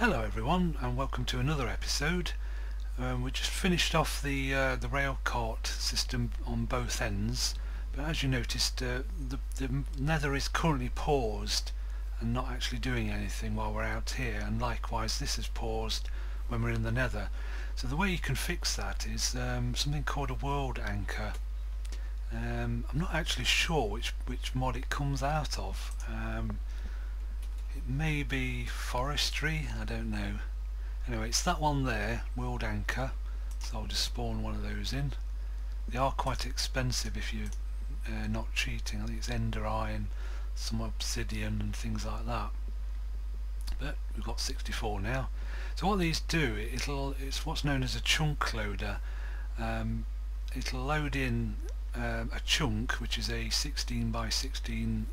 Hello everyone, and welcome to another episode. We just finished off the rail cart system on both ends, but as you noticed, the nether is currently paused and not actually doing anything while we're out here, and likewise this is paused when we're in the nether. So the way you can fix that is something called a world anchor. I'm not actually sure which mod it comes out of. It may be Forestry, I don't know. Anyway, it's that one there, world anchor, so I'll just spawn one of those in. They are quite expensive if you're not cheating. I think it's ender iron, some obsidian and things like that. But we've got 64 now. So what these do, it's what's known as a chunk loader. It'll load in a chunk, which is a 16 by 16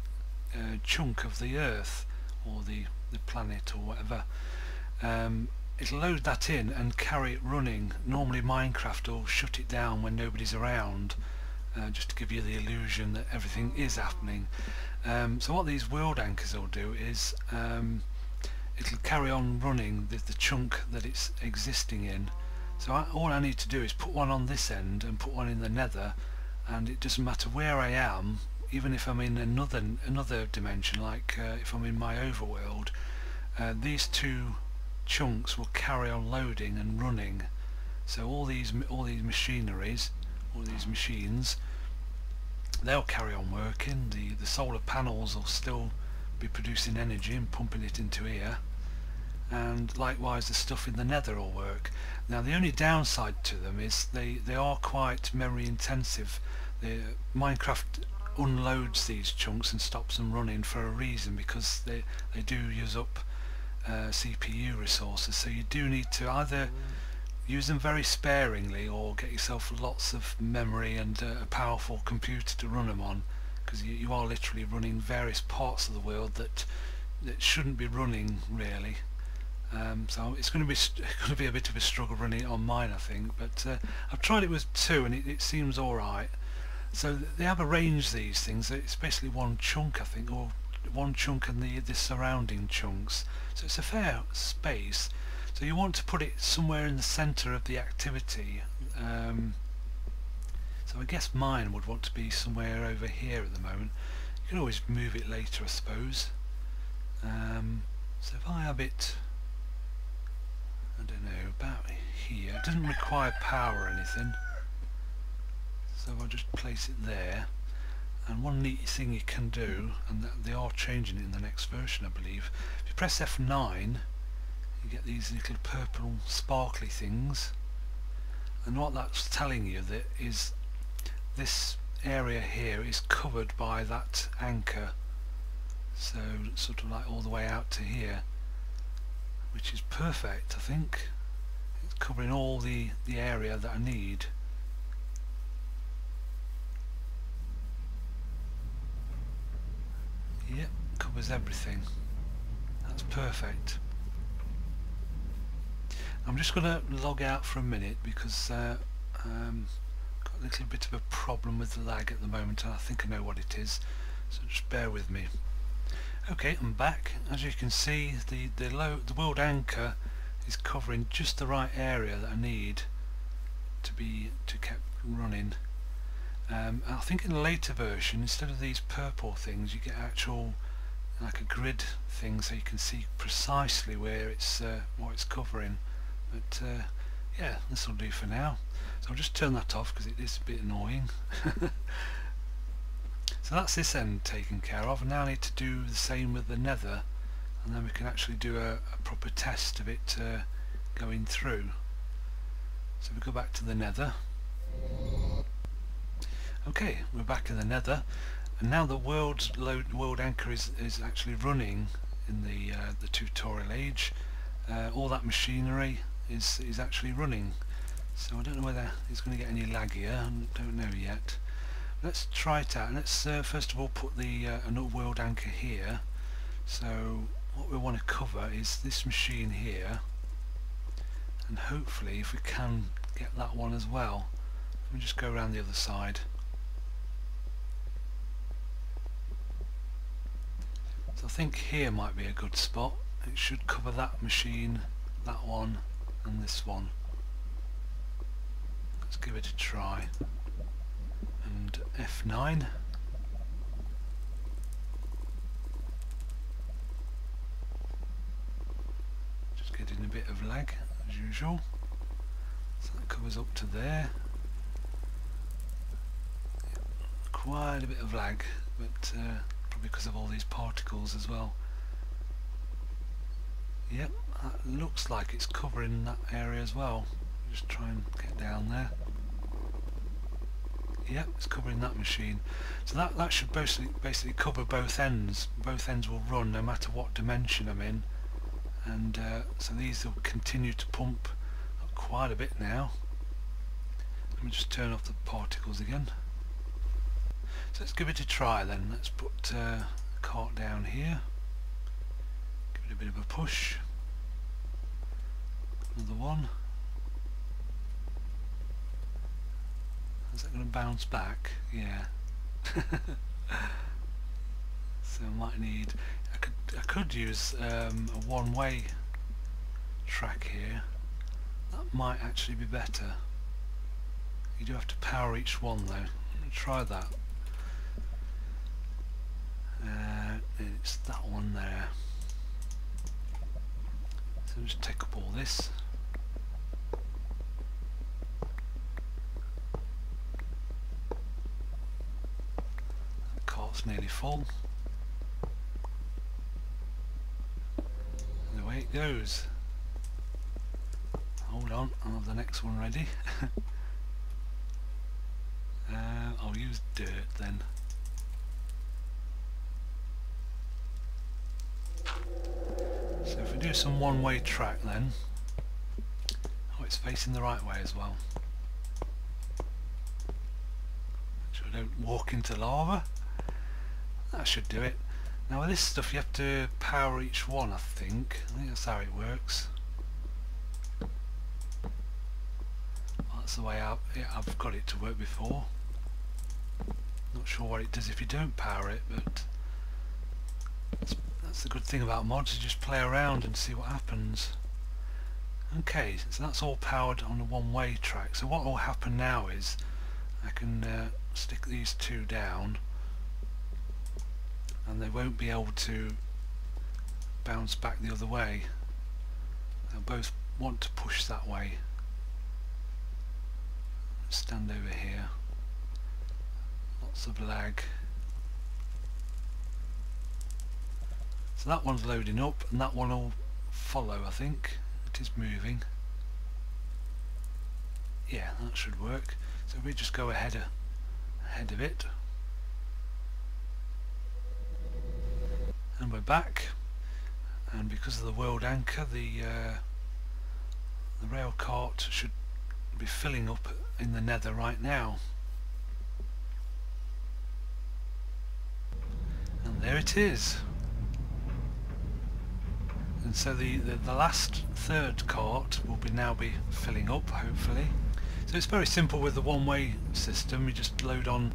chunk of the Earth, or the planet, or whatever. It'll load that in and carry it running. Normally Minecraft will shut it down when nobody's around, just to give you the illusion that everything is happening. So what these world anchors will do is it'll carry on running the chunk that it's existing in. So all I need to do is put one on this end and put one in the nether, and it doesn't matter where I am. Even if I'm in another dimension, like if I'm in my overworld, these two chunks will carry on loading and running. So all these machineries, all these machines, they'll carry on working. The solar panels will still be producing energy and pumping it into here, and likewise the stuff in the nether will work. Now the only downside to them is they are quite memory intensive. Minecraft unloads these chunks and stops them running for a reason, because they do use up CPU resources, so you do need to either use them very sparingly or get yourself lots of memory and a powerful computer to run them on, because you are literally running various parts of the world that shouldn't be running really. So it's going to be a bit of a struggle running it on mine, I think, but I've tried it with two and it seems alright. So they have arranged these things. It's basically one chunk, I think, or one chunk and the surrounding chunks. So it's a fair space. So you want to put it somewhere in the centre of the activity. So I guess mine would want to be somewhere over here at the moment. You can always move it later, I suppose. So if I have it, I don't know, about here. It doesn't require power or anything. So I'll just place it there. And one neat thing you can do, and they are changing it in the next version I believe, if you press F9 you get these little purple sparkly things, and what that's telling you that is this area here is covered by that anchor, so sort of like all the way out to here, which is perfect. I think it's covering all the area that I need. Yep, covers everything. That's perfect. I'm just going to log out for a minute because got a little bit of a problem with the lag at the moment, and I think I know what it is, so just bear with me. Okay, I'm back. As you can see, the world anchor is covering just the right area that I need to keep running. I think in a later version, instead of these purple things, you get actual like a grid thing, so you can see precisely where it's what it's covering. But yeah, this will do for now. So I'll just turn that off because it is a bit annoying. So that's this end taken care of, and now I need to do the same with the nether, and then we can actually do a proper test of it going through. So we go back to the nether. Okay, we're back in the nether, and now the world anchor is actually running in the tutorial age. All that machinery is actually running. So I don't know whether it's going to get any laggier. I don't know yet. Let's try it out. Let's first of all put another world anchor here. So what we want to cover is this machine here, and hopefully if we can get that one as well. Let me just go around the other side. So I think here might be a good spot. It should cover that machine, that one and this one. Let's give it a try. And F9. Just getting a bit of lag as usual. So that covers up to there. Quite a bit of lag, but probably because of all these particles as well. Yep, that looks like it's covering that area as well. Just try and get down there. Yep, it's covering that machine. So that should basically cover both ends. Both ends will run no matter what dimension I'm in. And so these will continue to pump up quite a bit now. Let me just turn off the particles again. So let's give it a try then. Let's put the cart down here. Give it a bit of a push. Another one. Is that going to bounce back? Yeah. So I might need. I could use a one-way track here. That might actually be better. You do have to power each one though. Try that. It's that one there. So just take up all this. That cart's nearly full. And away it goes. Hold on, I'll have the next one ready. I'll use dirt then. So if we do some one-way track then, oh, it's facing the right way as well. Make sure I don't walk into lava. That should do it. Now with this stuff you have to power each one, I think that's how it works. Well, that's the way I've got it to work before. Not sure what it does if you don't power it, but that's the good thing about mods, you just play around and see what happens. Okay, so that's all powered on the one-way track. So what will happen now is I can stick these two down and they won't be able to bounce back the other way. They'll both want to push that way. Stand over here. Lots of lag. So that one's loading up and that one will follow, I think. It is moving. Yeah, that should work. So we just go ahead of it. And we're back. And because of the world anchor, the rail cart should be filling up in the nether right now. And there it is. And so the last third cart will now be filling up, hopefully. So it's very simple with the one-way system. You just load on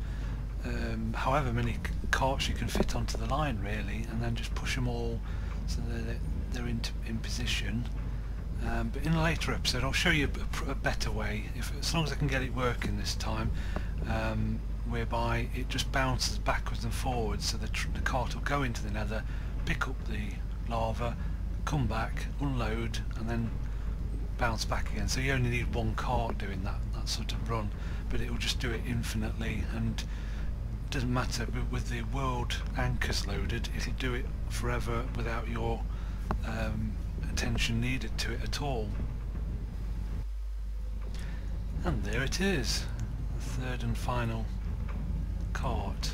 however many carts you can fit onto the line, really, and then just push them all so that they're in position. But in a later episode I'll show you a better way, as long as I can get it working this time, whereby it just bounces backwards and forwards, so the cart will go into the nether, pick up the lava, come back, unload, and then bounce back again. So you only need one cart doing that sort of run, but it will just do it infinitely, and it doesn't matter, with the world anchors loaded it'll do it forever without your attention needed to it at all. And there it is, the third and final cart.